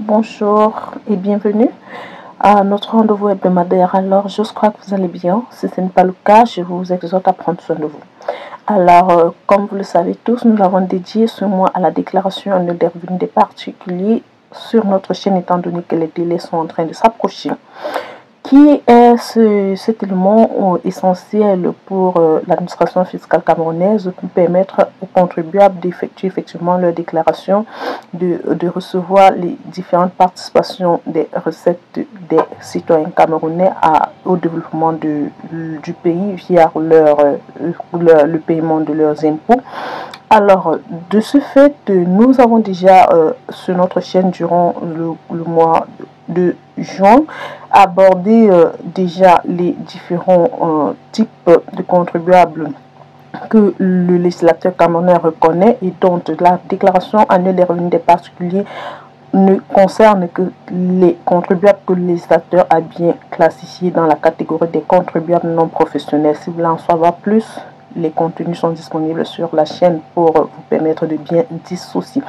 bonjour et bienvenue à notre rendez-vous hebdomadaire. Alors, je crois que vous allez bien. Si ce n'est pas le cas, je vous exhorte à prendre soin de vous. Alors, comme vous le savez tous, nous avons dédié ce mois à la déclaration annuelle des revenus des particuliers sur notre chaîne, étant donné que les délais sont en train de s'approcher. Qui est cet élément essentiel pour l'administration fiscale camerounaise pour permettre aux contribuables d'effectuer effectivement leur déclaration, de recevoir les différentes participations des recettes des citoyens camerounais au développement du pays via le paiement de leurs impôts. Alors, de ce fait, nous avons déjà sur notre chaîne durant le mois de juin abordé déjà les différents types de contribuables que le législateur camerounais reconnaît et dont la déclaration annuelle des revenus des particuliers ne concerne que les contribuables que le législateur a bien classifiés dans la catégorie des contribuables non professionnels. Si vous voulez en savoir plus, les contenus sont disponibles sur la chaîne pour vous permettre de bien dissocier.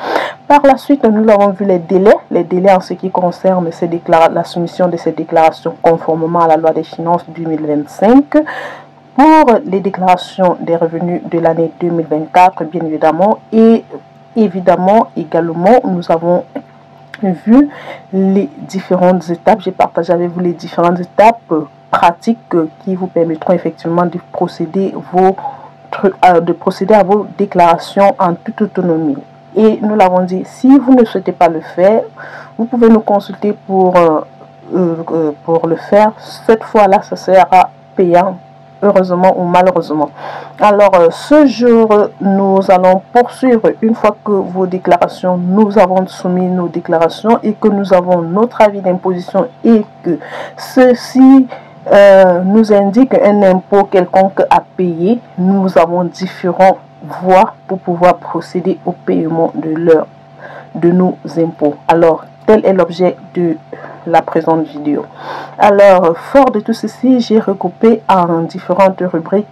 Par la suite, nous avons vu les délais en ce qui concerne la soumission de ces déclarations conformément à la loi des finances 2025. Pour les déclarations des revenus de l'année 2024, bien évidemment, et évidemment également, nous avons vu les différentes étapes. J'ai partagé avec vous les différentes étapes pratiques qui vous permettront effectivement de procéder à vos déclarations en toute autonomie. Et nous l'avons dit, si vous ne souhaitez pas le faire, vous pouvez nous consulter pour le faire. Cette fois-là, ça sera payant, heureusement ou malheureusement. Alors, ce jour, nous allons poursuivre une fois que vos déclarations, nous avons soumis nos déclarations et que nous avons notre avis d'imposition et que ceci nous indique un impôt quelconque à payer. Nous avons différentes voies pour pouvoir procéder au paiement de nos impôts. Alors, tel est l'objet de la présente vidéo. Alors, fort de tout ceci, j'ai regroupé en différentes rubriques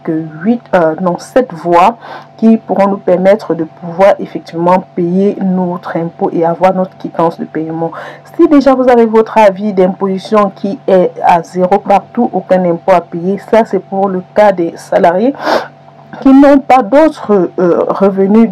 7 voies qui pourront nous permettre de pouvoir effectivement payer notre impôt et avoir notre quittance de paiement. Si déjà vous avez votre avis d'imposition qui est à 0 partout, aucun impôt à payer, ça c'est pour le cas des salariés qui n'ont pas d'autres revenus,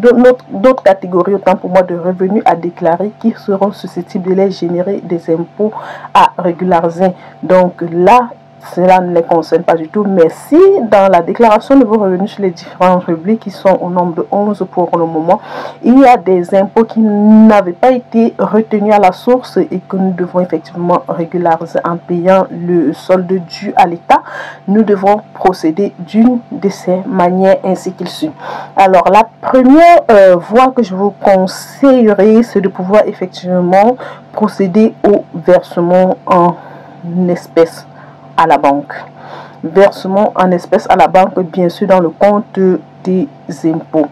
d'autres catégories, autant pour moi, de revenus à déclarer qui seront susceptibles de les générer des impôts à régulariser. Donc là, cela ne les concerne pas du tout. Mais si dans la déclaration de vos revenus sur les différentes rubriques qui sont au nombre de 11 pour le moment, il y a des impôts qui n'avaient pas été retenus à la source et que nous devons effectivement régulariser en payant le solde dû à l'État, nous devons procéder d'une de ces manières ainsi qu'il suit. Alors la première voie que je vous conseillerais, c'est de pouvoir effectivement procéder au versement en espèces à la banque. Versement en espèces à la banque, bien sûr, dans le compte des impôts.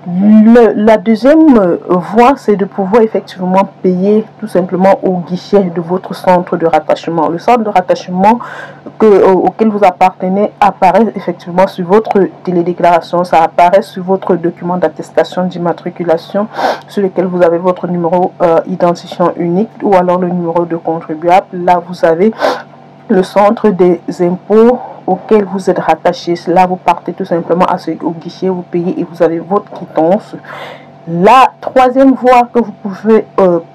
La deuxième voie, c'est de pouvoir effectivement payer tout simplement au guichet de votre centre de rattachement. Le centre de rattachement auquel vous appartenez apparaît effectivement sur votre télédéclaration, ça apparaît sur votre document d'attestation d'immatriculation sur lequel vous avez votre numéro identifiant unique ou alors le numéro de contribuable. Là, vous avez le centre des impôts auquel vous êtes rattaché. Là, vous partez tout simplement au guichet, vous payez et vous avez votre quittance. La troisième voie que vous pouvez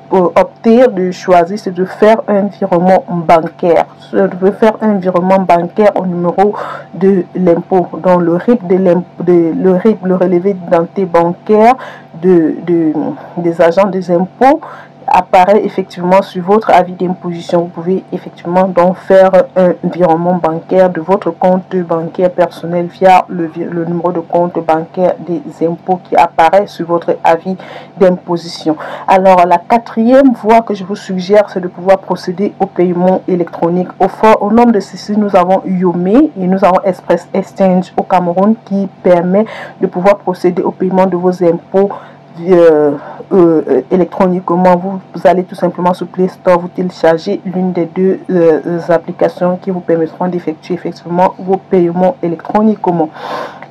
opter de choisir, c'est de faire un virement bancaire. De faire un virement bancaire au numéro de l'impôt, dans le RIB le relevé d'identité bancaire des agents des impôts apparaît effectivement sur votre avis d'imposition. Vous pouvez effectivement donc faire un virement bancaire de votre compte bancaire personnel via le numéro de compte bancaire des impôts qui apparaît sur votre avis d'imposition. Alors la quatrième voie que je vous suggère, c'est de pouvoir procéder au paiement électronique. Au nombre de ceci, nous avons Yomé et nous avons Express Exchange au Cameroun qui permet de pouvoir procéder au paiement de vos impôts électroniquement. Vous allez tout simplement sur Play Store, vous téléchargez l'une des deux applications qui vous permettront d'effectuer effectivement vos paiements électroniquement.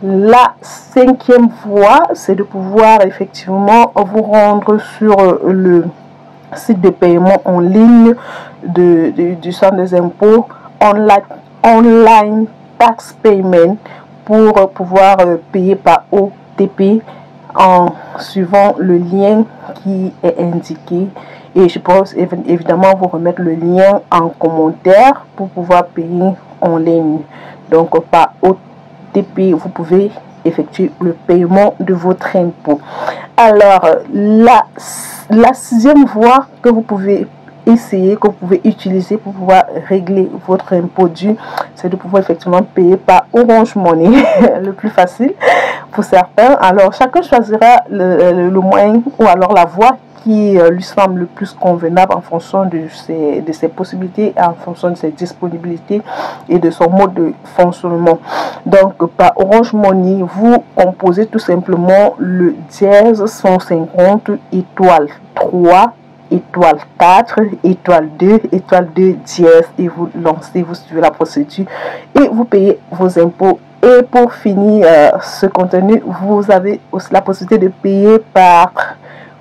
La cinquième voie, c'est de pouvoir effectivement vous rendre sur site de paiement en ligne du centre des impôts, online tax payment, pour pouvoir payer par OTP en suivant le lien qui est indiqué. Et je pense évidemment vous remettre le lien en commentaire pour pouvoir payer en ligne. Donc par OTP, vous pouvez effectuer le paiement de votre impôt. Alors la 6e voie que vous pouvez essayer, que vous pouvez utiliser pour pouvoir régler votre impôt dû, c'est de pouvoir effectivement payer par Orange Money, le plus facile pour certains. Alors chacun choisira le moyen ou alors la voie qui lui semble le plus convenable en fonction de ses possibilités, en fonction de ses disponibilités et de son mode de fonctionnement. Donc par Orange Money, vous composez tout simplement le dièse 150 étoile 3 étoile 4 étoile 2 étoile 2 dièse et vous lancez, vous suivez la procédure et vous payez vos impôts. Et pour finir ce contenu, vous avez aussi la possibilité de payer par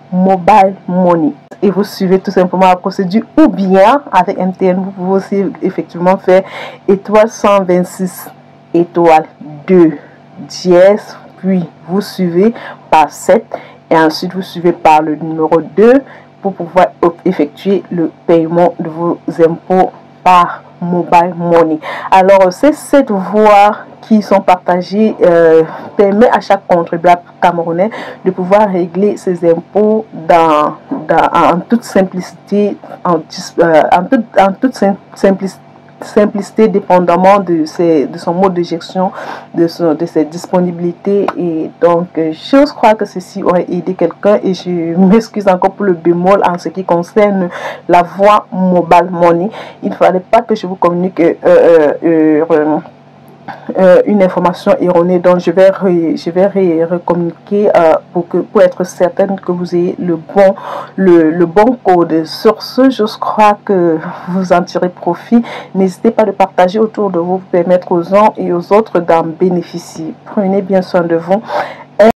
Mobile Money et vous suivez tout simplement la procédure, ou bien avec MTN vous pouvez aussi effectivement faire étoile 126 étoile 2 dièse, puis vous suivez par 7 et ensuite vous suivez par le numéro 2 pour pouvoir effectuer le paiement de vos impôts par Mobile Money. Alors ces 7 voies qui sont partagées permet à chaque contribuable camerounais de pouvoir régler ses impôts en toute simplicité, en toute simplicité, dépendamment de son mode de gestion, de ses disponibilités. Et donc je crois que ceci aurait aidé quelqu'un, et je m'excuse encore pour le bémol en ce qui concerne la voie Mobile Money. Il ne fallait pas que je vous communique une information erronée, donc je vais recommuniquer pour être certaine que vous ayez le bon code. Sur ce, je crois que vous en tirez profit. N'hésitez pas de partager autour de vous, pour permettre aux uns et aux autres d'en bénéficier. Prenez bien soin de vous.